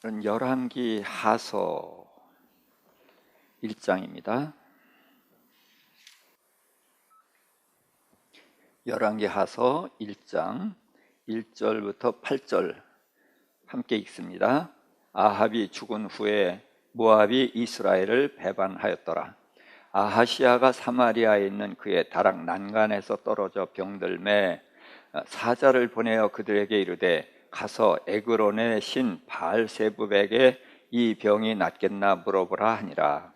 열왕기 하서 1장입니다. 열왕기 하서 1장 1절부터 8절 함께 읽습니다. 아합이 죽은 후에 모압이 이스라엘을 배반하였더라. 아하시아가 사마리아에 있는 그의 다락 난간에서 떨어져 병들매 사자를 보내어 그들에게 이르되 가서 에그론의 신 바알세붑에게 이 병이 낫겠나 물어보라 하니라.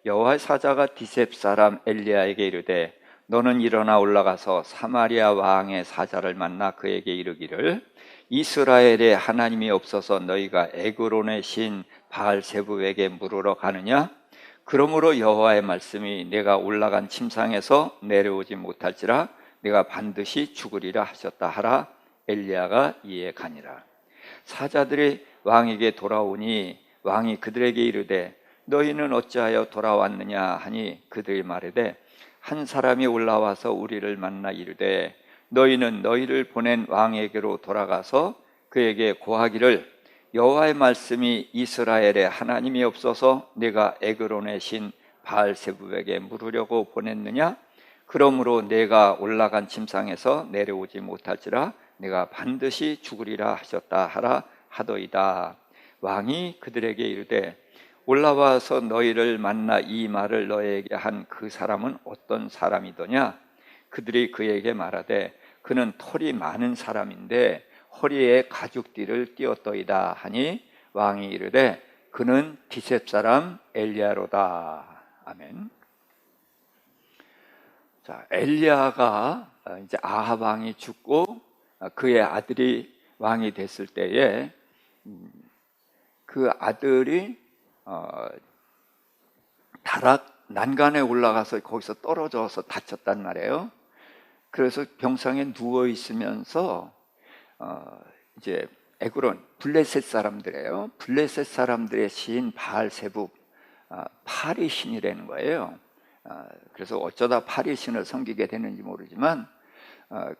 여호와의 사자가 디셉 사람 엘리야에게 이르되 너는 일어나 올라가서 사마리아 왕의 사자를 만나 그에게 이르기를 이스라엘에 하나님이 없어서 너희가 에그론의 신 바알세붑에게 물으러 가느냐? 그러므로 여호와의 말씀이 내가 올라간 침상에서 내려오지 못할지라 내가 반드시 죽으리라 하셨다 하라. 엘리야가 이에 가니라. 사자들이 왕에게 돌아오니 왕이 그들에게 이르되 너희는 어찌하여 돌아왔느냐 하니 그들이 말하되 한 사람이 올라와서 우리를 만나 이르되 너희는 너희를 보낸 왕에게로 돌아가서 그에게 고하기를 여호와의 말씀이 이스라엘에 하나님이 없어서 내가 에그론의 신 바알세붑에게 물으려고 보냈느냐? 그러므로 내가 올라간 침상에서 내려오지 못할지라 내가 반드시 죽으리라 하셨다 하라 하더이다. 왕이 그들에게 이르되 올라와서 너희를 만나 이 말을 너에게 한 그 사람은 어떤 사람이더냐? 그들이 그에게 말하되 그는 털이 많은 사람인데 허리에 가죽띠를 띄었더이다 하니 왕이 이르되 그는 디셉 사람 엘리야로다. 아멘. 자, 엘리야가 이제 아합 왕이 죽고 그의 아들이 왕이 됐을 때에 그 아들이 다락 난간에 올라가서 거기서 떨어져서 다쳤단 말이에요. 그래서 병상에 누워 있으면서 이제 에그론 블레셋 사람들이에요. 블레셋 사람들의 신 바알세붑 파리 신이라는 거예요. 그래서 어쩌다 파리 신을 섬기게 되는지 모르지만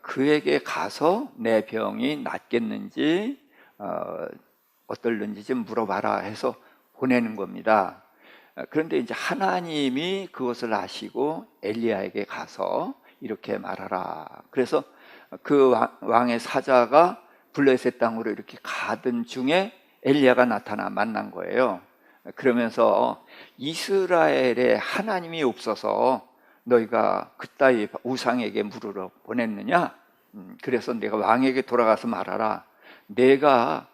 그에게 가서 내 병이 낫겠는지 어떨는지 좀 물어봐라 해서 보내는 겁니다. 그런데 이제 하나님이 그것을 아시고 엘리야에게 가서 이렇게 말하라. 그래서 그 왕의 사자가 블레셋 땅으로 이렇게 가던 중에 엘리야가 나타나 만난 거예요. 그러면서 이스라엘에 하나님이 없어서 너희가 그따위 우상에게 물으러 보냈느냐? 그래서 내가 왕에게 돌아가서 말하라. 내가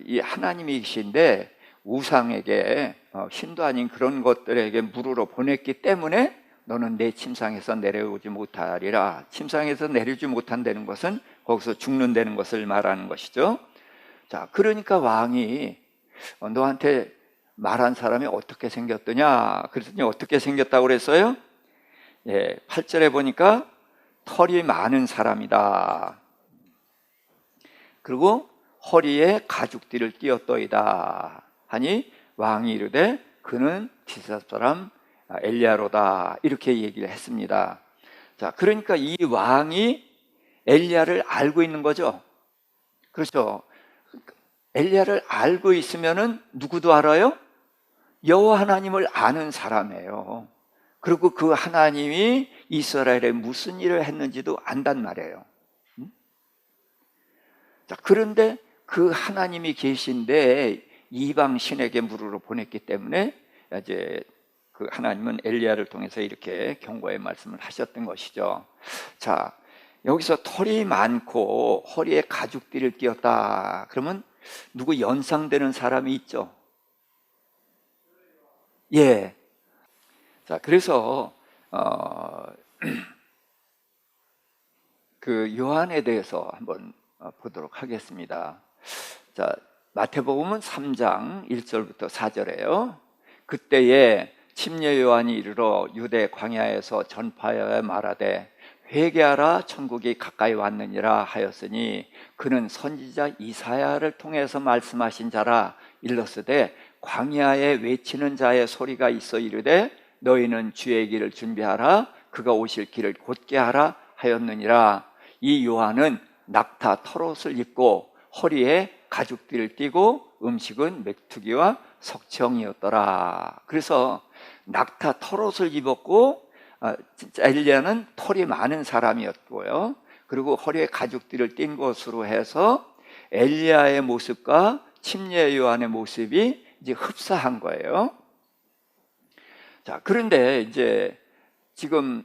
이 하나님이신데 우상에게 신도 아닌 그런 것들에게 물으러 보냈기 때문에 너는 내 침상에서 내려오지 못하리라. 침상에서 내려오지 못한다는 것은 거기서 죽는다는 것을 말하는 것이죠. 자, 그러니까 왕이 너한테 말한 사람이 어떻게 생겼더냐? 그랬더니 어떻게 생겼다고 그랬어요? 8절에 보니까 털이 많은 사람이다. 그리고 허리에 가죽띠를 띄었더이다 하니 왕이 이르되 그는 디셉 사람 엘리야로다 이렇게 얘기를 했습니다. 자, 그러니까 이 왕이 엘리야를 알고 있는 거죠. 그렇죠. 엘리야를 알고 있으면은 누구도 알아요? 여호와 하나님을 아는 사람이에요. 그리고 그 하나님이 이스라엘에 무슨 일을 했는지도 안단 말이에요. 자, 그런데 그 하나님이 계신데 이방 신에게 물으러 보냈기 때문에 이제 그 하나님은 엘리야를 통해서 이렇게 경고의 말씀을 하셨던 것이죠. 자, 여기서 털이 많고 허리에 가죽띠를 띄었다. 그러면 누구 연상되는 사람이 있죠? 예. 자, 그래서 그 요한에 대해서 한번 보도록 하겠습니다. 자, 마태복음은 3장 1절부터 4절이에요. 그때에 침례 요한이 이르러 유대 광야에서 전파하여 말하되 회개하라 천국이 가까이 왔느니라 하였으니 그는 선지자 이사야를 통해서 말씀하신 자라. 일렀으되 광야에 외치는 자의 소리가 있어 이르되 너희는 주의 길을 준비하라 그가 오실 길을 곧게 하라 하였느니라. 이 요한은 낙타 털옷을 입고 허리에 가죽띠를 띠고 음식은 메뚜기와 석청이었더라. 그래서 낙타 털옷을 입었고, 진짜 엘리야는 털이 많은 사람이었고요. 그리고 허리에 가죽띠를 띈 것으로 해서 엘리야의 모습과 침례 요한의 모습이 이제 흡사한 거예요. 자, 그런데 이제 지금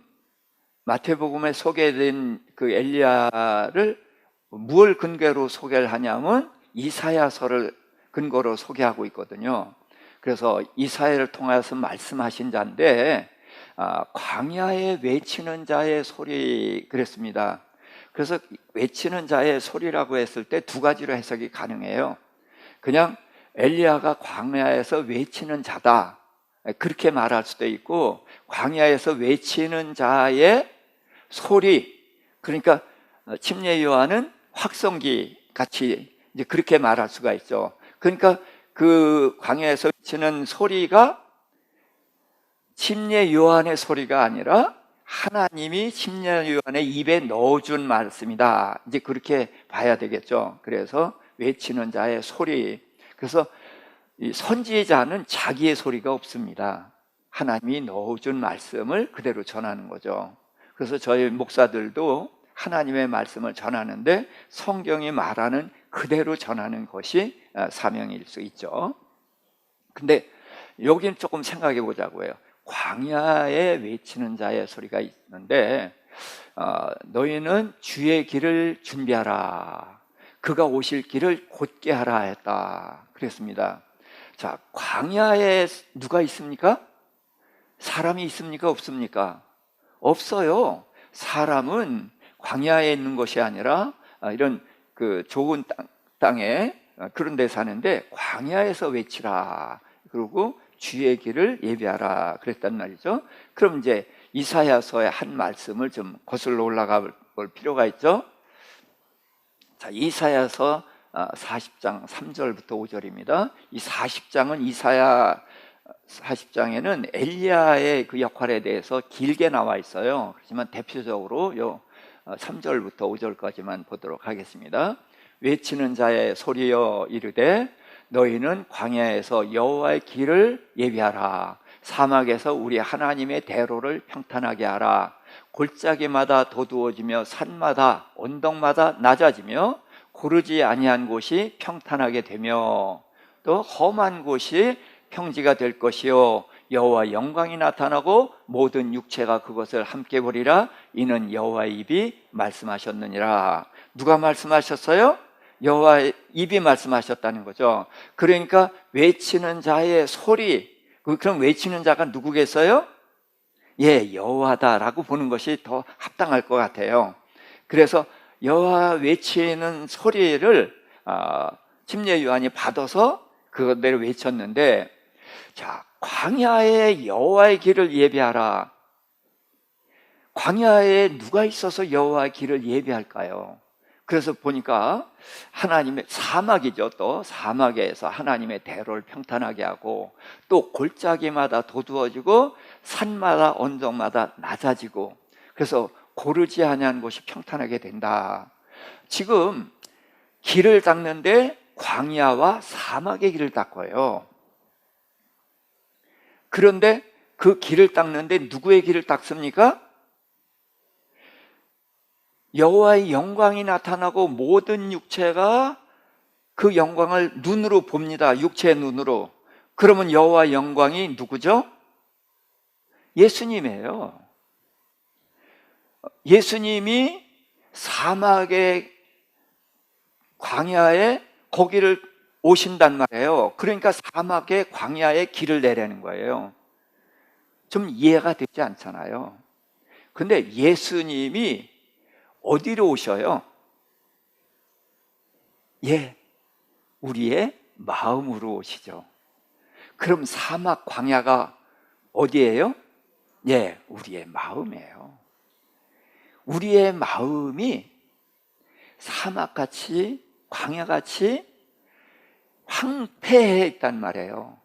마태복음에 소개된 그 엘리야를 무엇을 근거로 소개를 하냐면 이사야서를 근거로 소개하고 있거든요. 그래서 이사야를 통해서 말씀하신 자인데, 광야에 외치는 자의 소리 그랬습니다. 그래서 외치는 자의 소리라고 했을 때 두 가지로 해석이 가능해요. 그냥 엘리야가 광야에서 외치는 자다, 그렇게 말할 수도 있고, 광야에서 외치는 자의 소리, 그러니까 침례 요한은 확성기 같이 이제 그렇게 말할 수가 있죠. 그러니까 그 광야에서 외치는 소리가 침례 요한의 소리가 아니라 하나님이 침례 요한의 입에 넣어준 말씀이다, 이제 그렇게 봐야 되겠죠. 그래서 외치는 자의 소리. 그래서 이 선지자는 자기의 소리가 없습니다. 하나님이 넣어준 말씀을 그대로 전하는 거죠. 그래서 저희 목사들도 하나님의 말씀을 전하는데 성경이 말하는 그대로 전하는 것이 사명일 수 있죠. 근데 여긴 조금 생각해 보자고요. 광야에 외치는 자의 소리가 있는데, 너희는 주의 길을 준비하라, 그가 오실 길을 곧게 하라 했다 그랬습니다. 자, 광야에 누가 있습니까? 사람이 있습니까? 없습니까? 없어요. 사람은 광야에 있는 것이 아니라 이런 그 좋은 땅에 그런 데 사는데, 광야에서 외치라, 그리고 주의 길을 예비하라 그랬단 말이죠. 그럼 이제 이사야서의 한 말씀을 좀 거슬러 올라가 볼 필요가 있죠. 자, 이사야서 40장 3절부터 5절입니다. 이 40장은 이사야 40장에는 엘리야의 그 역할에 대해서 길게 나와 있어요. 그렇지만 대표적으로 요 3절부터 5절까지만 보도록 하겠습니다. 외치는 자의 소리여 이르되 너희는 광야에서 여호와의 길을 예비하라, 사막에서 우리 하나님의 대로를 평탄하게 하라. 골짜기마다 도두어지며 산마다 언덕마다 낮아지며 고르지 아니한 곳이 평탄하게 되며 또 험한 곳이 평지가 될 것이요 여호와 영광이 나타나고 모든 육체가 그것을 함께 보리라. 이는 여호와의 입이 말씀하셨느니라. 누가 말씀하셨어요? 여호와의 입이 말씀하셨다는 거죠. 그러니까 외치는 자의 소리, 그럼 외치는 자가 누구겠어요? 예, 여호와다라고 보는 것이 더 합당할 것 같아요. 그래서 여호와 외치는 소리를 침례 요한이 받아서 그대로 외쳤는데, 자, 광야에 여호와의 길을 예비하라. 광야에 누가 있어서 여호와의 길을 예비할까요? 그래서 보니까 하나님의 사막이죠. 또 사막에서 하나님의 대로를 평탄하게 하고, 또 골짜기마다 도두어지고 산마다 언덕마다 낮아지고, 그래서 고르지 아니한 곳이 평탄하게 된다. 지금 길을 닦는데 광야와 사막의 길을 닦아요. 그런데 그 길을 닦는데 누구의 길을 닦습니까? 여호와의 영광이 나타나고 모든 육체가 그 영광을 눈으로 봅니다. 육체의 눈으로. 그러면 여호와의 영광이 누구죠? 예수님이에요. 예수님이 사막의 광야에 거기를 오신단 말이에요. 그러니까 사막의 광야에 길을 내라는 거예요. 좀 이해가 되지 않잖아요. 근데 예수님이 어디로 오셔요? 예, 우리의 마음으로 오시죠. 그럼 사막 광야가 어디예요? 예, 우리의 마음이에요. 우리의 마음이 사막같이 광야같이 황폐해 있단 말이에요.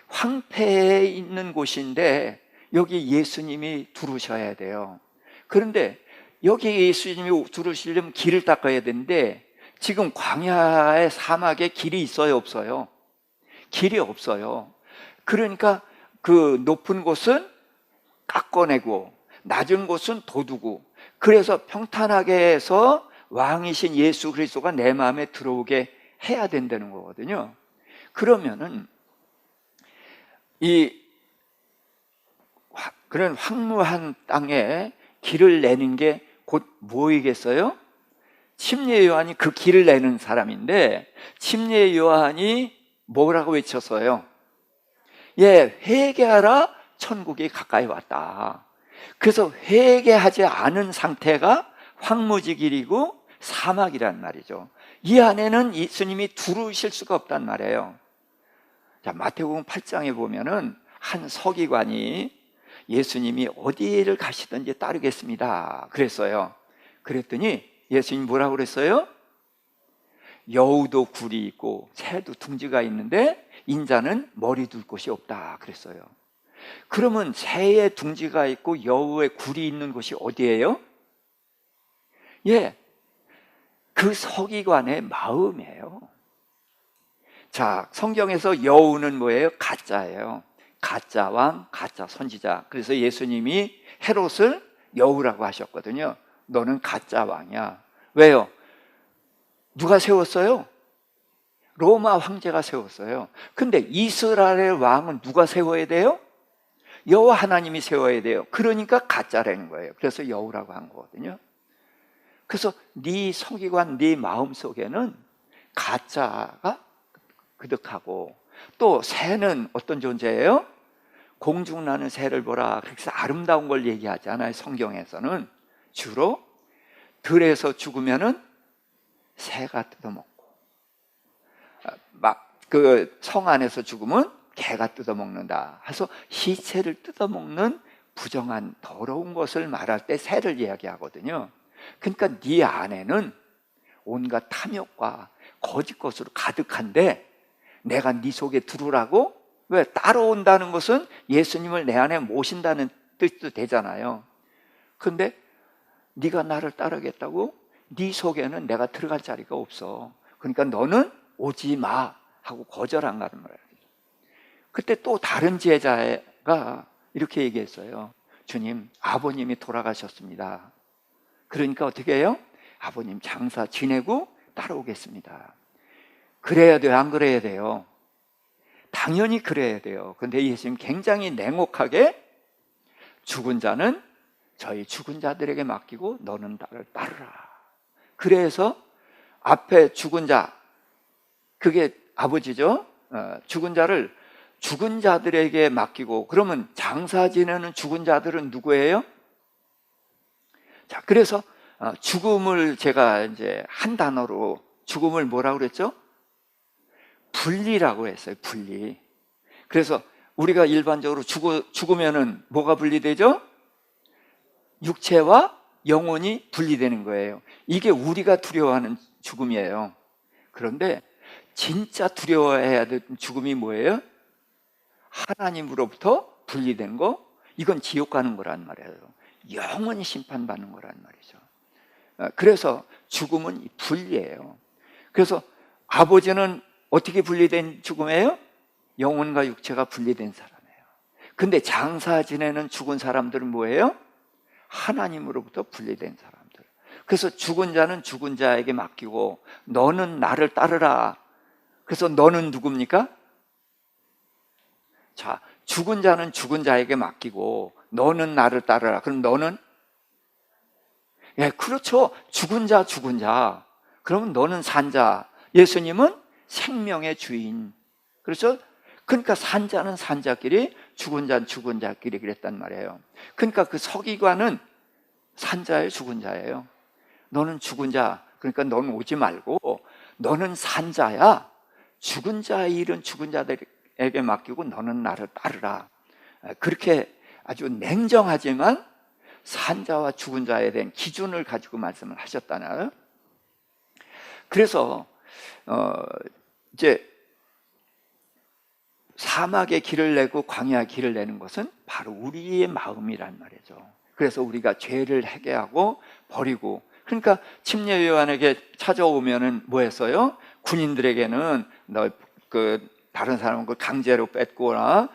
황폐해 있는 곳인데 여기 예수님이 들어오셔야 돼요. 그런데 여기 예수님이 들어오시려면 길을 닦아야 되는데 지금 광야의 사막에 길이 있어요, 없어요? 길이 없어요. 그러니까 그 높은 곳은 깎아내고 낮은 곳은 돋우고, 그래서 평탄하게 해서 왕이신 예수 그리스도가 내 마음에 들어오게 해야 된다는 거거든요. 그러면은 그런 황무한 땅에 길을 내는 게 곧 뭐이겠어요? 침례 요한이 그 길을 내는 사람인데, 침례 요한이 뭐라고 외쳤어요? 예, 회개하라, 천국이 가까이 왔다. 그래서 회개하지 않은 상태가 황무지길이고 사막이란 말이죠. 이 안에는 예수님이 들어오실 수가 없단 말이에요. 자, 마태복음 8장에 보면은 한 서기관이 예수님이 어디를 가시든지 따르겠습니다 그랬어요. 그랬더니 예수님이 뭐라고 그랬어요? 여우도 굴이 있고 새도 둥지가 있는데 인자는 머리 둘 곳이 없다 그랬어요. 그러면 새의 둥지가 있고 여우의 굴이 있는 곳이 어디예요? 예, 그 서기관의 마음이에요. 자, 성경에서 여우는 뭐예요? 가짜예요. 가짜 왕, 가짜 선지자. 그래서 예수님이 헤롯을 여우라고 하셨거든요. 너는 가짜 왕이야. 왜요? 누가 세웠어요? 로마 황제가 세웠어요. 근데 이스라엘의 왕은 누가 세워야 돼요? 여호와 하나님이 세워야 돼요. 그러니까 가짜라는 거예요. 그래서 여우라고 한 거거든요. 그래서 네 서기관, 네 마음속에는 가짜가 그득하고, 또 새는 어떤 존재예요? 공중 나는 새를 보라. 그래서 아름다운 걸 얘기하지 않아요. 성경에서는 주로 들에서 죽으면은 새가 뜯어먹고, 막 그 성 안에서 죽으면 개가 뜯어먹는다 해서 시체를 뜯어먹는 부정한 더러운 것을 말할 때 새를 이야기하거든요. 그러니까 네 안에는 온갖 탐욕과 거짓 것으로 가득한데 내가 네 속에 들어오라고? 왜? 따라온다는 것은 예수님을 내 안에 모신다는 뜻도 되잖아요. 근데 네가 나를 따르겠다고? 네 속에는 내가 들어갈 자리가 없어. 그러니까 너는 오지 마 하고 거절한 거란 말이에요. 그때 또 다른 제자가 이렇게 얘기했어요. 주님, 아버님이 돌아가셨습니다. 그러니까 어떻게 해요? 아버님 장사 지내고 따라오겠습니다. 그래야 돼요? 안 그래야 돼요? 당연히 그래야 돼요. 근데 예수님 굉장히 냉혹하게 죽은 자는 저희 죽은 자들에게 맡기고 너는 나를 따르라. 그래서 앞에 죽은 자, 그게 아버지죠. 죽은 자를 죽은 자들에게 맡기고, 그러면 장사 지내는 죽은 자들은 누구예요? 자, 그래서 죽음을 제가 이제 한 단어로 죽음을 뭐라고 그랬죠? 분리라고 했어요. 분리. 그래서 우리가 일반적으로 죽으면은 뭐가 분리되죠? 육체와 영혼이 분리되는 거예요. 이게 우리가 두려워하는 죽음이에요. 그런데 진짜 두려워해야 되는 죽음이 뭐예요? 하나님으로부터 분리된 거, 이건 지옥 가는 거란 말이에요. 영원히 심판받는 거란 말이죠. 그래서 죽음은 분리예요. 그래서 아버지는 어떻게 분리된 죽음이에요? 영혼과 육체가 분리된 사람이에요. 근데 장사 지내는 죽은 사람들은 뭐예요? 하나님으로부터 분리된 사람들. 그래서 죽은 자는 죽은 자에게 맡기고 너는 나를 따르라. 그래서 너는 누굽니까? 자, 죽은 자는 죽은 자에게 맡기고 너는 나를 따르라. 그럼 너는? 예, 그렇죠. 죽은 자, 죽은 자. 그러면 너는 산 자. 예수님은 생명의 주인. 그렇죠? 그러니까 산 자는 산 자끼리, 죽은 자는 죽은 자끼리 그랬단 말이에요. 그러니까 그 서기관은 산 자예요, 죽은 자예요. 너는 죽은 자, 그러니까 너는 오지 말고 너는 산 자야. 죽은 자의 일은 죽은 자들에게 맡기고 너는 나를 따르라. 그렇게 아주 냉정하지만 산 자와 죽은 자에 대한 기준을 가지고 말씀을 하셨다나요? 그래서 이제 사막의 길을 내고 광야 길을 내는 것은 바로 우리의 마음이란 말이죠. 그래서 우리가 죄를 회개하고 버리고, 그러니까 침례 요한에게 찾아오면은 뭐 했어요? 군인들에게는 너 다른 사람은 강제로 뺏거나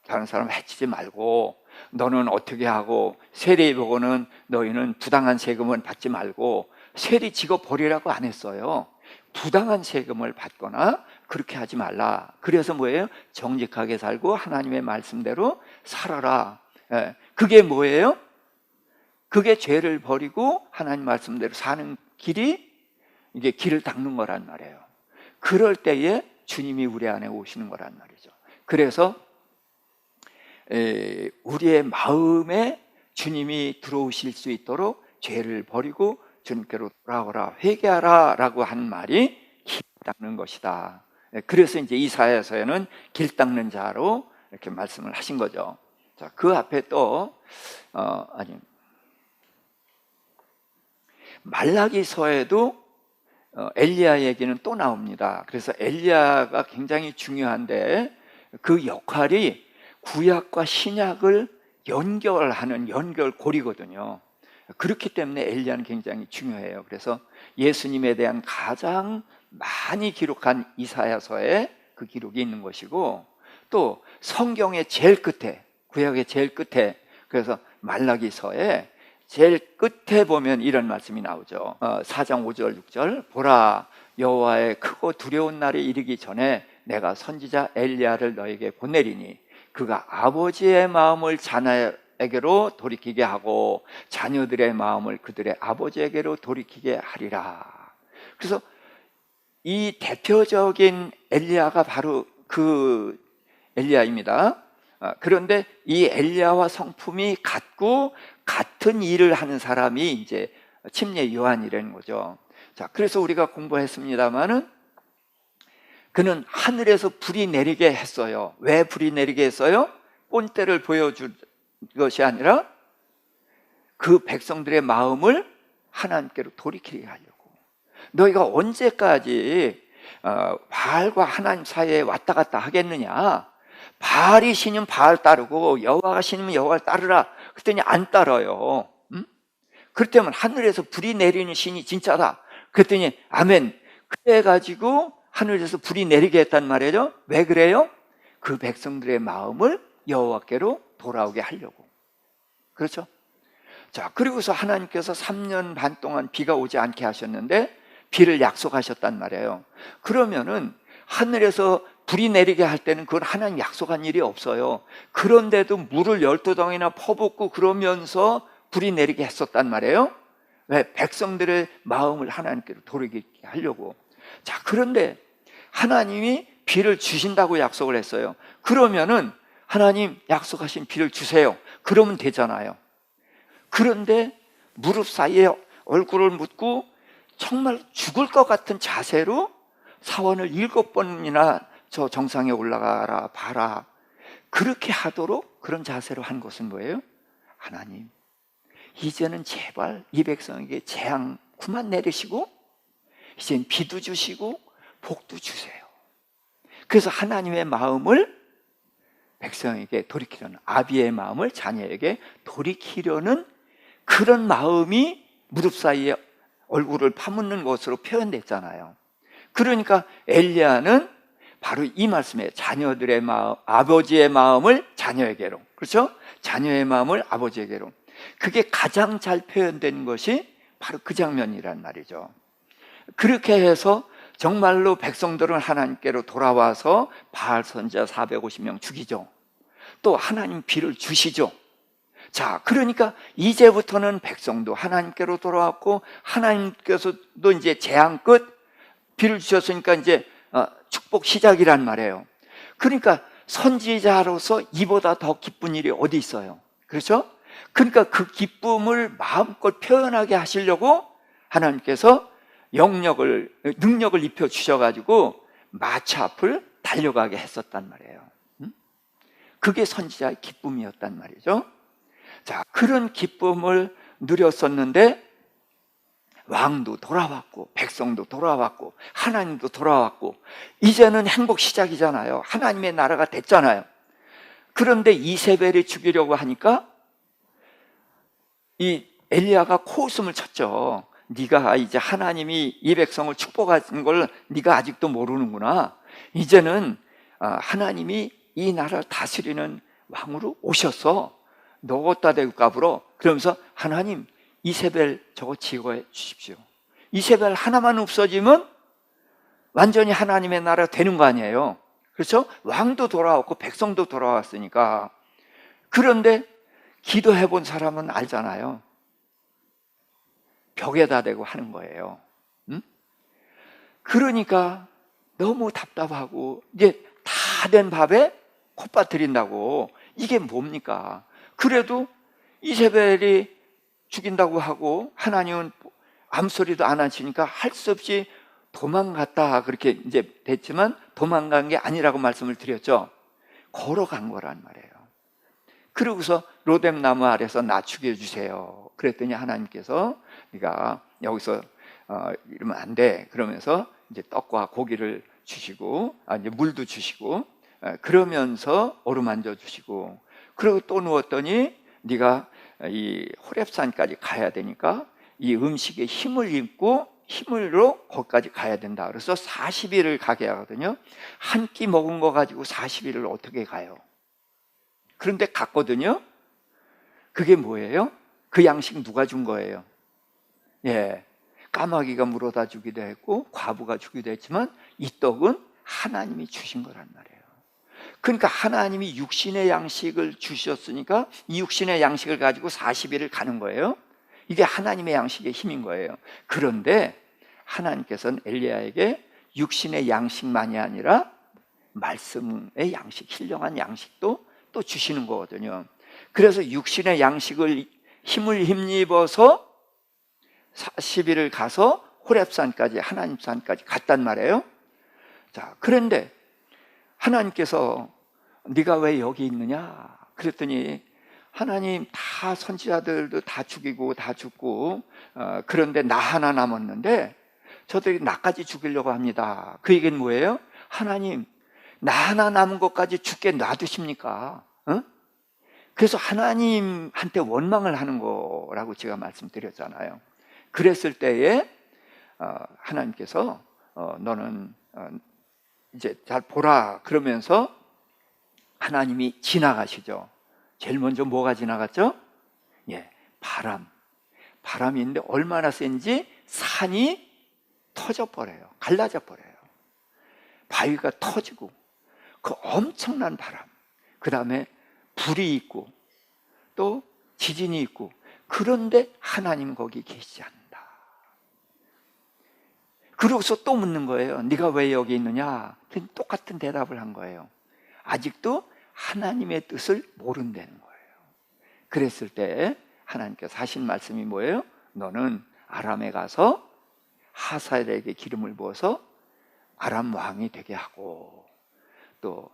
다른 사람 해치지 말고, 너는 어떻게 하고, 세리보고는 너희는 부당한 세금은 받지 말고, 세리 직업 버리라고 안 했어요. 부당한 세금을 받거나 그렇게 하지 말라. 그래서 뭐예요? 정직하게 살고 하나님의 말씀대로 살아라. 그게 뭐예요? 그게 죄를 버리고 하나님 말씀대로 사는 길이, 이게 길을 닦는 거란 말이에요. 그럴 때에 주님이 우리 안에 오시는 거란 말이죠. 그래서 우리의 마음에 주님이 들어오실 수 있도록 죄를 버리고 주님께로 돌아오라, 회개하라 라고 한 말이 길 닦는 것이다. 그래서 이제 이사야서에는 길 닦는 자로 이렇게 말씀을 하신 거죠. 자, 그 앞에 또 말라기서에도 엘리야 얘기는 또 나옵니다. 그래서 엘리야가 굉장히 중요한데, 그 역할이 구약과 신약을 연결하는 연결고리거든요. 그렇기 때문에 엘리야는 굉장히 중요해요. 그래서 예수님에 대한 가장 많이 기록한 이사야서에 그 기록이 있는 것이고, 또 성경의 제일 끝에, 구약의 제일 끝에, 그래서 말라기서에 제일 끝에 보면 이런 말씀이 나오죠. 4장 5절 6절, 보라, 여호와의 크고 두려운 날이 이르기 전에 내가 선지자 엘리야를 너에게 보내리니 그가 아버지의 마음을 자녀에게로 돌이키게 하고 자녀들의 마음을 그들의 아버지에게로 돌이키게 하리라. 그래서 이 대표적인 엘리야가 바로 그 엘리야입니다. 그런데 이 엘리야와 성품이 같고 같은 일을 하는 사람이 이제 침례 요한이라는 거죠. 자, 그래서 우리가 공부했습니다마는 그는 하늘에서 불이 내리게 했어요. 왜 불이 내리게 했어요? 본때를 보여준 것이 아니라 그 백성들의 마음을 하나님께로 돌이키게 하려고. 너희가 언제까지 바알과 하나님 사이에 왔다 갔다 하겠느냐? 바알이 신이면 바알 따르고 여호와가 신이면 여호와를 따르라. 그랬더니 안 따라요. 그렇다면 하늘에서 불이 내리는 신이 진짜다. 그랬더니 아멘. 그래가지고 하늘에서 불이 내리게 했단 말이죠. 왜 그래요? 그 백성들의 마음을 여호와께로 돌아오게 하려고. 그렇죠? 자, 그리고서 하나님께서 3년 반 동안 비가 오지 않게 하셨는데 비를 약속하셨단 말이에요. 그러면은 하늘에서 불이 내리게 할 때는 그건 하나님 약속한 일이 없어요. 그런데도 물을 12덩이나 퍼붓고 그러면서 불이 내리게 했었단 말이에요. 왜? 백성들의 마음을 하나님께로 돌이키게 하려고. 자, 그런데 하나님이 비를 주신다고 약속을 했어요. 그러면은 하나님 약속하신 비를 주세요. 그러면 되잖아요. 그런데 무릎 사이에 얼굴을 묻고 정말 죽을 것 같은 자세로 사원을 7번이나 저 정상에 올라가라 봐라, 그렇게 하도록 그런 자세로 한 것은 뭐예요? 하나님, 이제는 제발 이 백성에게 재앙 그만 내리시고 이젠 비도 주시고 복도 주세요. 그래서 하나님의 마음을 백성에게 돌이키려는, 아비의 마음을 자녀에게 돌이키려는 그런 마음이 무릎 사이에 얼굴을 파묻는 것으로 표현됐잖아요. 그러니까 엘리야는 바로 이 말씀에 자녀들의 마음, 아버지의 마음을 자녀에게로, 그렇죠? 자녀의 마음을 아버지에게로, 그게 가장 잘 표현된 것이 바로 그 장면이란 말이죠. 그렇게 해서 정말로 백성들은 하나님께로 돌아와서 바알 선지자 450명 죽이죠. 또 하나님 비를 주시죠. 자, 그러니까 이제부터는 백성도 하나님께로 돌아왔고 하나님께서도 이제 재앙 끝 비를 주셨으니까 이제 축복 시작이란 말이에요. 그러니까 선지자로서 이보다 더 기쁜 일이 어디 있어요? 그렇죠? 그러니까 그 기쁨을 마음껏 표현하게 하시려고 하나님께서 능력을 입혀 주셔가지고 마차 앞을 달려가게 했었단 말이에요. 그게 선지자의 기쁨이었단 말이죠. 자, 그런 기쁨을 누렸었는데 왕도 돌아왔고 백성도 돌아왔고 하나님도 돌아왔고 이제는 행복 시작이잖아요. 하나님의 나라가 됐잖아요. 그런데 이세벨이 죽이려고 하니까 이 엘리야가 코웃음을 쳤죠. 네가 이제 하나님이 이 백성을 축복하신 걸 네가 아직도 모르는구나. 이제는 하나님이 이 나라를 다스리는 왕으로 오셔서 너 어디다 대고 까불어. 그러면서 하나님 이세벨 저거 제거해 주십시오. 이세벨 하나만 없어지면 완전히 하나님의 나라 되는 거 아니에요. 그렇죠? 왕도 돌아왔고 백성도 돌아왔으니까. 그런데 기도해 본 사람은 알잖아요. 벽에다 대고 하는 거예요. 그러니까 너무 답답하고 이제 다 된 밥에 콧밥 들인다고. 이게 뭡니까? 그래도 이세벨이 죽인다고 하고 하나님은 아무 소리도 안 하시니까 할 수 없이 도망갔다 그렇게 이제 됐지만 도망간 게 아니라고 말씀을 드렸죠. 걸어간 거란 말이에요. 그러고서 로뎀 나무 아래서 나 죽여주세요. 그랬더니 하나님께서 네가 여기서 이러면 안 돼. 그러면서 이제 떡과 고기를 주시고 이제 물도 주시고 그러면서 어루만져 주시고 그리고 또 누웠더니 네가 이 호렙산까지 가야 되니까 이 음식에 힘을 입고 힘으로 거기까지 가야 된다. 그래서 40일을 가게 하거든요. 한 끼 먹은 거 가지고 40일을 어떻게 가요? 그런데 갔거든요. 그게 뭐예요? 그 양식 누가 준 거예요? 예, 까마귀가 물어다 주기도 했고 과부가 주기도 했지만 이 떡은 하나님이 주신 거란 말이에요. 그러니까 하나님이 육신의 양식을 주셨으니까 이 육신의 양식을 가지고 40일을 가는 거예요. 이게 하나님의 양식의 힘인 거예요. 그런데 하나님께서는 엘리야에게 육신의 양식만이 아니라 말씀의 양식, 신령한 양식도 또 주시는 거거든요. 그래서 육신의 양식을 힘을 힘입어서 40일을 가서 호렙산까지 하나님 산까지 갔단 말이에요. 자, 그런데 하나님께서 네가 왜 여기 있느냐? 그랬더니 하나님 다 선지자들도 다 죽이고 다 죽고 그런데 나 하나 남았는데 저들이 나까지 죽이려고 합니다. 그 얘기는 뭐예요? 하나님 나 하나 남은 것까지 죽게 놔두십니까? 그래서 하나님한테 원망을 하는 거라고 제가 말씀드렸잖아요. 그랬을 때에 하나님께서 너는 이제 잘 보라 그러면서 하나님이 지나가시죠. 제일 먼저 뭐가 지나갔죠? 예, 바람이 있는데 얼마나 센지 산이 터져버려요. 갈라져 버려요. 바위가 터지고 그 엄청난 바람, 그 다음에 불이 있고 또 지진이 있고 그런데 하나님 거기 계시지 않는다. 그러고서 또 묻는 거예요. 네가 왜 여기 있느냐? 똑같은 대답을 한 거예요. 아직도 하나님의 뜻을 모른다는 거예요. 그랬을 때 하나님께서 하신 말씀이 뭐예요? 너는 아람에 가서 하사엘에게 기름을 부어서 아람 왕이 되게 하고 또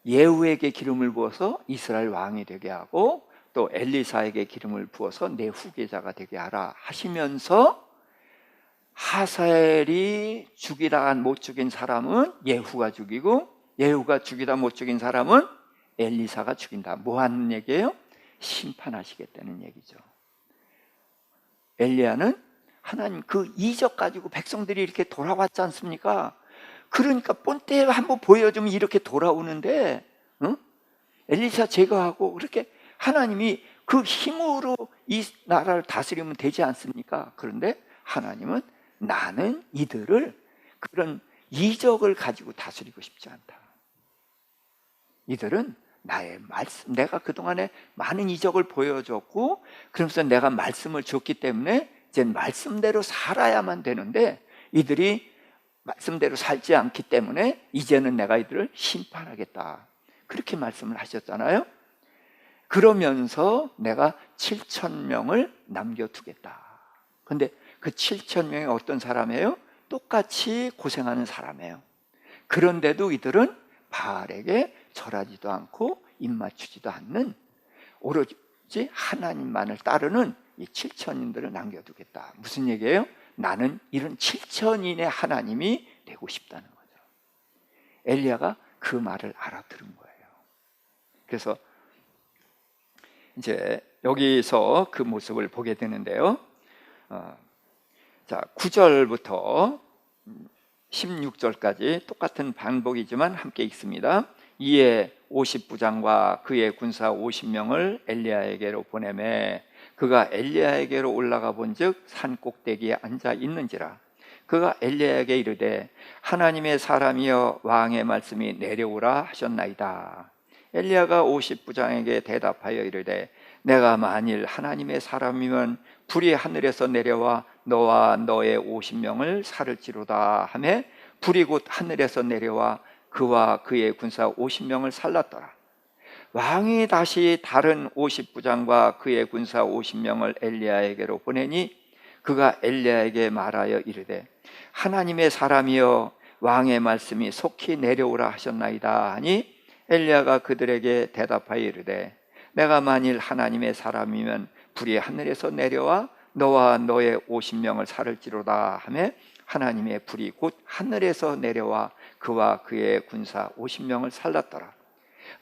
예후에게 기름을 부어서 이스라엘 왕이 되게 하고 또 엘리사에게 기름을 부어서 내 후계자가 되게 하라 하시면서 하사엘이 죽이다 못 죽인 사람은 예후가 죽이고 예후가 죽이다 못 죽인 사람은 엘리사가 죽인다. 뭐 하는 얘기예요? 심판하시겠다는 얘기죠. 엘리야는 하나님 그 이적 가지고 백성들이 이렇게 돌아왔지 않습니까? 그러니까 본때 한번 보여주면 이렇게 돌아오는데 엘리사 제거하고 그렇게 하나님이 그 힘으로 이 나라를 다스리면 되지 않습니까? 그런데 하나님은 나는 이들을 그런 이적을 가지고 다스리고 싶지 않다. 이들은 나의 말씀, 내가 그동안에 많은 이적을 보여줬고 그러면서 내가 말씀을 줬기 때문에 이제 말씀대로 살아야만 되는데 이들이 말씀대로 살지 않기 때문에 이제는 내가 이들을 심판하겠다. 그렇게 말씀을 하셨잖아요. 그러면서 내가 7,000명을 남겨두겠다. 그런데 그 7,000명이 어떤 사람이에요? 똑같이 고생하는 사람이에요. 그런데도 이들은 바알에게 절하지도 않고 입맞추지도 않는 오로지 하나님만을 따르는 이 7,000인들을 남겨두겠다. 무슨 얘기예요? 나는 이런 7,000인의 하나님이 되고 싶다는 거죠. 엘리야가 그 말을 알아들은 거예요. 그래서 이제 여기서 그 모습을 보게 되는데요. 자, 9절부터 16절까지 똑같은 반복이지만 함께 읽습니다. 이에 50부장과 그의 군사 50명을 엘리야에게로 보내매 그가 엘리야에게로 올라가 본즉 산 꼭대기에 앉아 있는지라. 그가 엘리야에게 이르되 하나님의 사람이여 왕의 말씀이 내려오라 하셨나이다. 엘리야가 50부장에게 대답하여 이르되 내가 만일 하나님의 사람이면 불이 하늘에서 내려와 너와 너의 50명을 살을지로다 하며 불이 곧 하늘에서 내려와 그와 그의 군사 50명을 살랐더라. 왕이 다시 다른 50부장과 그의 군사 50명을 엘리야에게로 보내니 그가 엘리야에게 말하여 이르되 하나님의 사람이여 왕의 말씀이 속히 내려오라 하셨나이다 하니 엘리야가 그들에게 대답하여 이르되 내가 만일 하나님의 사람이면 불이 하늘에서 내려와 너와 너의 50명을 살을지로다 하며 하나님의 불이 곧 하늘에서 내려와 그와 그의 군사 50명을 살랐더라.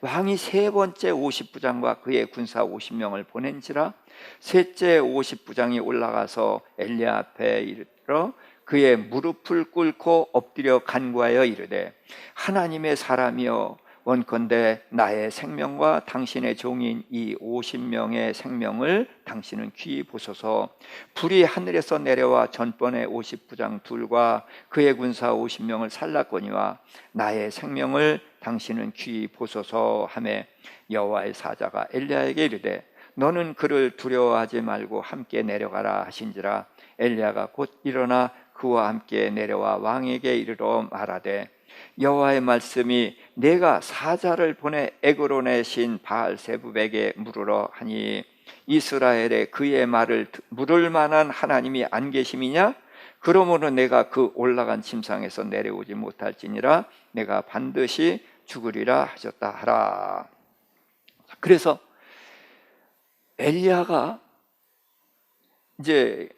왕이 세 번째 50부장과 그의 군사 50명을 보낸지라. 셋째 50부장이 올라가서 엘리야 앞에 이르러 그의 무릎을 꿇고 엎드려 간구하여 이르되 하나님의 사람이여 원컨대 나의 생명과 당신의 종인 이 50명의 생명을 당신은 귀히 보소서. 불이 하늘에서 내려와 전번에 50부장 둘과 그의 군사 50명을 살랐거니와 나의 생명을 당신은 귀히 보소서 하며 여호와의 사자가 엘리야에게 이르되 너는 그를 두려워하지 말고 함께 내려가라 하신지라. 엘리야가 곧 일어나 그와 함께 내려와 왕에게 이르러 말하되 여호와의 말씀이 내가 사자를 보내 에그론의 신 바알세붑에게 물으러 하니 이스라엘에 그의 말을 물을 만한 하나님이 안 계심이냐? 그러므로 내가 그 올라간 침상에서 내려오지 못할지니라. 내가 반드시 죽으리라 하셨다 하라. 그래서 엘리야가 이제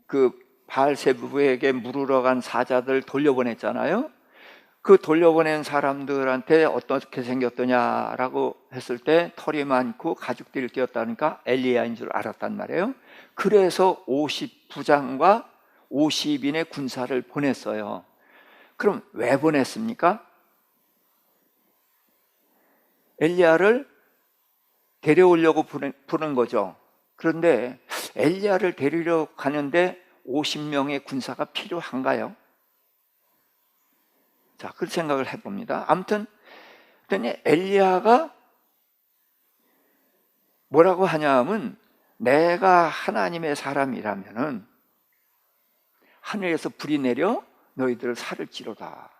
그 바알세붑에게 물으러 간 사자들 돌려보냈잖아요. 그 돌려보낸 사람들한테 어떻게 생겼더냐라고 했을 때 털이 많고 가죽들이 띄었다니까 엘리야인 줄 알았단 말이에요. 그래서 50부장과 50인의 군사를 보냈어요. 그럼 왜 보냈습니까? 엘리야를 데려오려고 부른 거죠. 그런데 엘리야를 데리러 가는데 50명의 군사가 필요한가요? 자, 그 생각을 해봅니다. 아무튼 엘리야가 뭐라고 하냐면 내가 하나님의 사람이라면은 하늘에서 불이 내려 너희들을 살을지로다.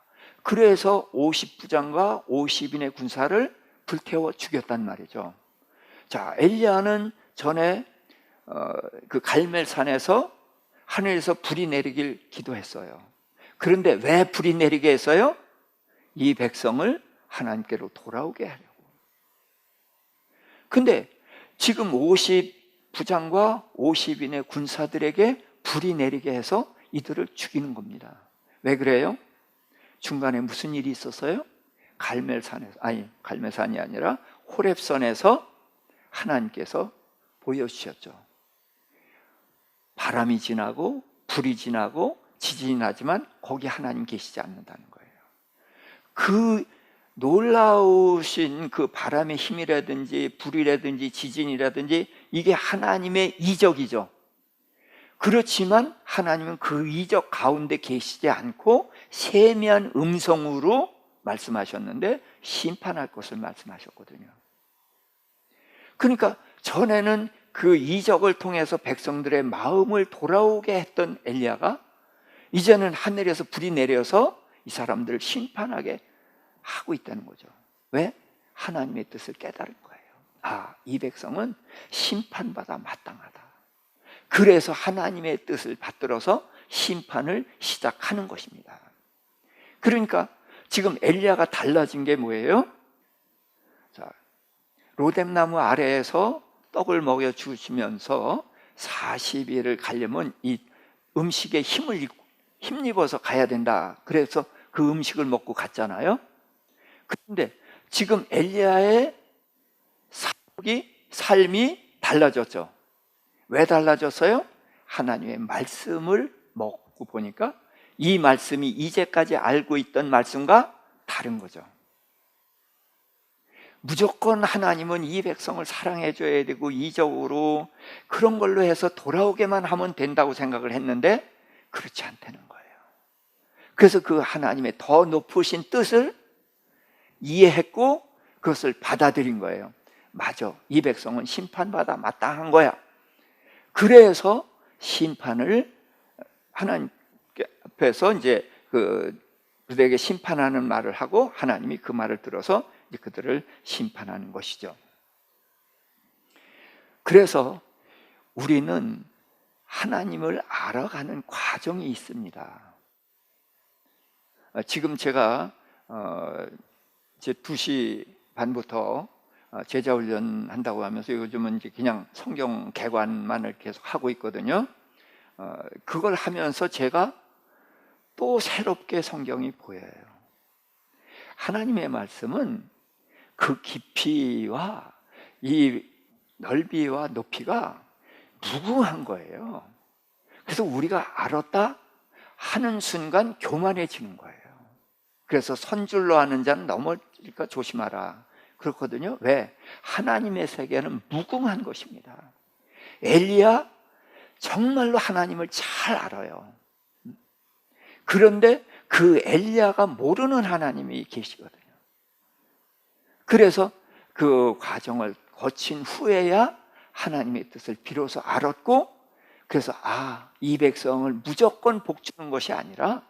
그래서 50부장과 50인의 군사를 불태워 죽였단 말이죠. 자, 엘리야는 전에 그 갈멜산에서 하늘에서 불이 내리길 기도했어요. 그런데 왜 불이 내리게 했어요? 이 백성을 하나님께로 돌아오게 하려고. 근데 지금 50부장과 50인의 군사들에게 불이 내리게 해서 이들을 죽이는 겁니다. 왜 그래요? 중간에 무슨 일이 있었어요? 갈멜산이 아니라 호렙산에서 하나님께서 보여주셨죠. 바람이 지나고 불이 지나고 지진이 나지만 거기 하나님 계시지 않는다는 거예요. 그 놀라우신 그 바람의 힘이라든지 불이라든지 지진이라든지 이게 하나님의 이적이죠. 그렇지만 하나님은 그 이적 가운데 계시지 않고 세미한 음성으로 말씀하셨는데 심판할 것을 말씀하셨거든요. 그러니까 전에는 그 이적을 통해서 백성들의 마음을 돌아오게 했던 엘리야가 이제는 하늘에서 불이 내려서 이 사람들을 심판하게 하고 있다는 거죠. 왜? 하나님의 뜻을 깨달은 거예요. 아, 이 백성은 심판받아 마땅하다. 그래서 하나님의 뜻을 받들어서 심판을 시작하는 것입니다. 그러니까 지금 엘리야가 달라진 게 뭐예요? 자, 로뎀나무 아래에서 떡을 먹여 주시면서 40일을 가려면 이 음식에 힘입어서 가야 된다. 그래서 그 음식을 먹고 갔잖아요. 그런데 지금 엘리야의 삶이 달라졌죠. 왜 달라졌어요? 하나님의 말씀을 놓고 보니까 이 말씀이 이제까지 알고 있던 말씀과 다른 거죠. 무조건 하나님은 이 백성을 사랑해 줘야 되고 이적으로 그런 걸로 해서 돌아오게만 하면 된다고 생각을 했는데 그렇지 않다는 거예요. 그래서 그 하나님의 더 높으신 뜻을 이해했고 그것을 받아들인 거예요. 맞아, 이 백성은 심판받아 마땅한 거야. 그래서 심판을 하나님 앞에서 이제 그들에게 심판하는 말을 하고 하나님이 그 말을 들어서 이제 그들을 심판하는 것이죠. 그래서 우리는 하나님을 알아가는 과정이 있습니다. 지금 제가 이제 2시 반부터 제자훈련 한다고 하면서 요즘은 이제 그냥 성경 개관만을 계속 하고 있거든요. 그걸 하면서 제가 또 새롭게 성경이 보여요. 하나님의 말씀은 그 깊이와 이 넓이와 높이가 무궁한 거예요. 그래서 우리가 알았다 하는 순간 교만해지는 거예요. 그래서 선줄로 하는 자는 넘어질까 조심하라 그렇거든요. 왜? 하나님의 세계는 무궁한 것입니다. 엘리야 정말로 하나님을 잘 알아요. 그런데 그 엘리야가 모르는 하나님이 계시거든요. 그래서 그 과정을 거친 후에야 하나님의 뜻을 비로소 알았고, 그래서 이 백성을 무조건 복주는 것이 아니라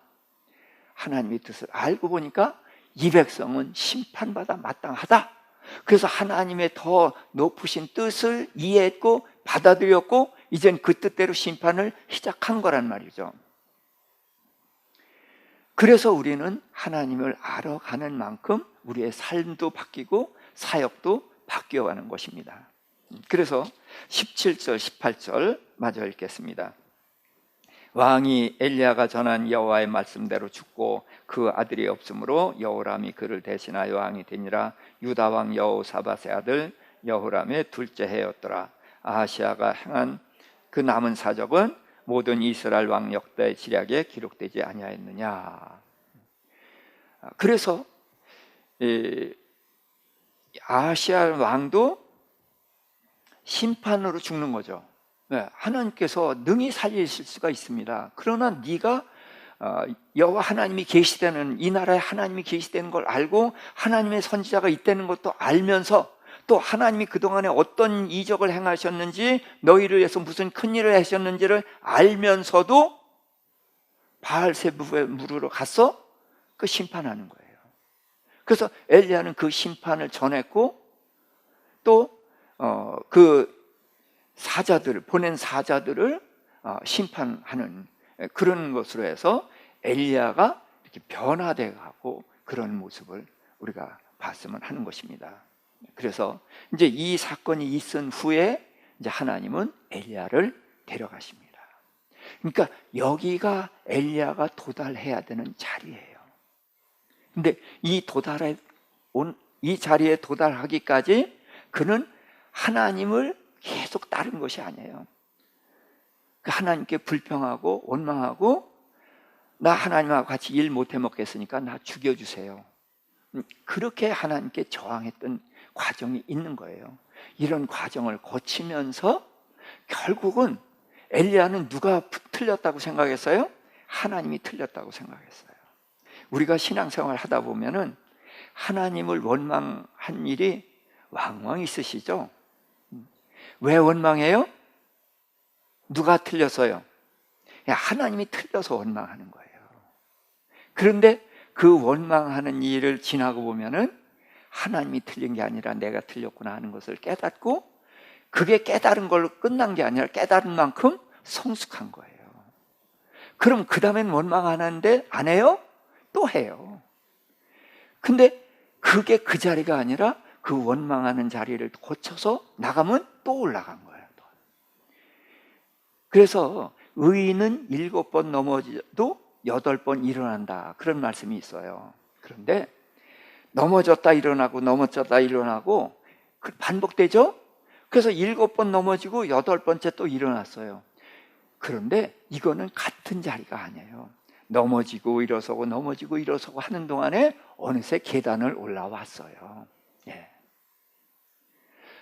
하나님의 뜻을 알고 보니까 이 백성은 심판받아 마땅하다. 그래서 하나님의 더 높으신 뜻을 이해했고 받아들였고 이젠 그 뜻대로 심판을 시작한 거란 말이죠. 그래서 우리는 하나님을 알아가는 만큼 우리의 삶도 바뀌고 사역도 바뀌어가는 것입니다. 그래서 17절, 18절 마저 읽겠습니다. 왕이 엘리야가 전한 여호와의 말씀대로 죽고 그 아들이 없으므로 여호람이 그를 대신하여 왕이 되니라. 유다 왕 여호사밧의 아들 여호람의 둘째 해였더라. 아하시아가 행한 그 남은 사적은 모든 이스라엘 왕 역대 지략에 기록되지 아니하였느냐. 그래서 아하시아 왕도 심판으로 죽는 거죠. 하나님께서 능히 살리실 수가 있습니다. 그러나 네가 여호와 하나님이 계시다는, 이 나라에 하나님이 계시다는 걸 알고 하나님의 선지자가 있다는 것도 알면서 또 하나님이 그동안에 어떤 이적을 행하셨는지 너희를 위해서 무슨 큰 일을 하셨는지를 알면서도 바알세부에 물으러 가서 그 심판하는 거예요. 그래서 엘리야는 그 심판을 전했고 또 그 사자들을 보낸 사자들을 심판하는 그런 것으로 해서 엘리야가 이렇게 변화돼 가고 그런 모습을 우리가 봤으면 하는 것입니다. 그래서 이제 이 사건이 있은 후에 이제 하나님은 엘리야를 데려가십니다. 그러니까 여기가 엘리야가 도달해야 되는 자리예요. 근데 이 자리에 도달하기까지 그는 하나님을 계속 따른 것이 아니에요. 하나님께 불평하고 원망하고 나 하나님하고 같이 일 못해 먹겠으니까 나 죽여주세요. 그렇게 하나님께 저항했던 과정이 있는 거예요. 이런 과정을 거치면서 결국은 엘리야는 누가 틀렸다고 생각했어요? 하나님이 틀렸다고 생각했어요. 우리가 신앙생활 하다 보면은 하나님을 원망한 일이 왕왕 있으시죠? 왜 원망해요? 누가 틀려서요? 하나님이 틀려서 원망하는 거예요. 그런데 그 원망하는 일을 지나고 보면은 하나님이 틀린 게 아니라 내가 틀렸구나 하는 것을 깨닫고, 그게 깨달은 걸로 끝난 게 아니라 깨달은 만큼 성숙한 거예요. 그럼 그 다음엔 원망 안 하는데 안 해요? 또 해요. 근데 그게 그 자리가 아니라 그 원망하는 자리를 거쳐서 나가면 또 올라간 거예요. 그래서 의인은 7번 넘어져도 8번 일어난다, 그런 말씀이 있어요. 그런데 넘어졌다 일어나고 넘어졌다 일어나고 반복되죠? 그래서 7번 넘어지고 8번째 또 일어났어요. 그런데 이거는 같은 자리가 아니에요. 넘어지고 일어서고 넘어지고 일어서고 하는 동안에 어느새 계단을 올라왔어요. 예.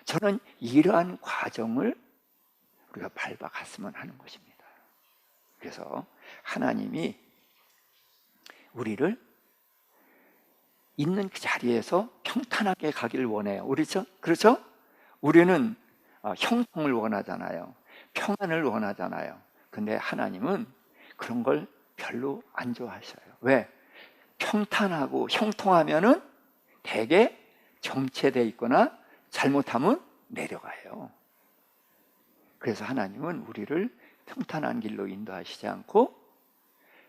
저는 이러한 과정을 우리가 밟아갔으면 하는 것입니다. 그래서 하나님이 우리를 있는 그 자리에서 평탄하게 가기를 원해요. 그렇죠? 우리는 형통을 원하잖아요. 평안을 원하잖아요. 근데 하나님은 그런 걸 별로 안 좋아하셔요. 왜? 평탄하고 형통하면은 대개 정체되어 있거나 잘못하면 내려가요. 그래서 하나님은 우리를 평탄한 길로 인도하시지 않고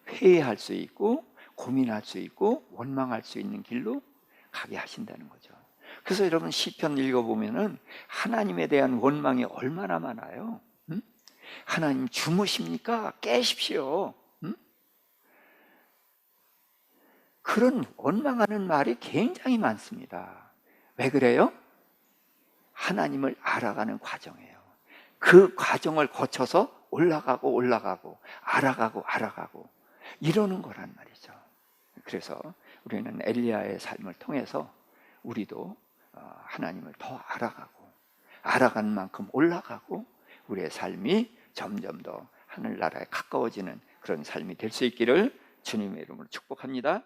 회의할 수 있고 고민할 수 있고 원망할 수 있는 길로 가게 하신다는 거죠. 그래서 여러분 시편 읽어보면은 하나님에 대한 원망이 얼마나 많아요. 응? 하나님 주무십니까? 깨십시오. 응? 그런 원망하는 말이 굉장히 많습니다. 왜 그래요? 하나님을 알아가는 과정이에요. 그 과정을 거쳐서 올라가고 알아가고 이러는 거란 말이죠. 그래서 우리는 엘리야의 삶을 통해서 우리도 하나님을 더 알아가는 만큼 올라가고 우리의 삶이 점점 더 하늘나라에 가까워지는 그런 삶이 될 수 있기를 주님의 이름으로 축복합니다.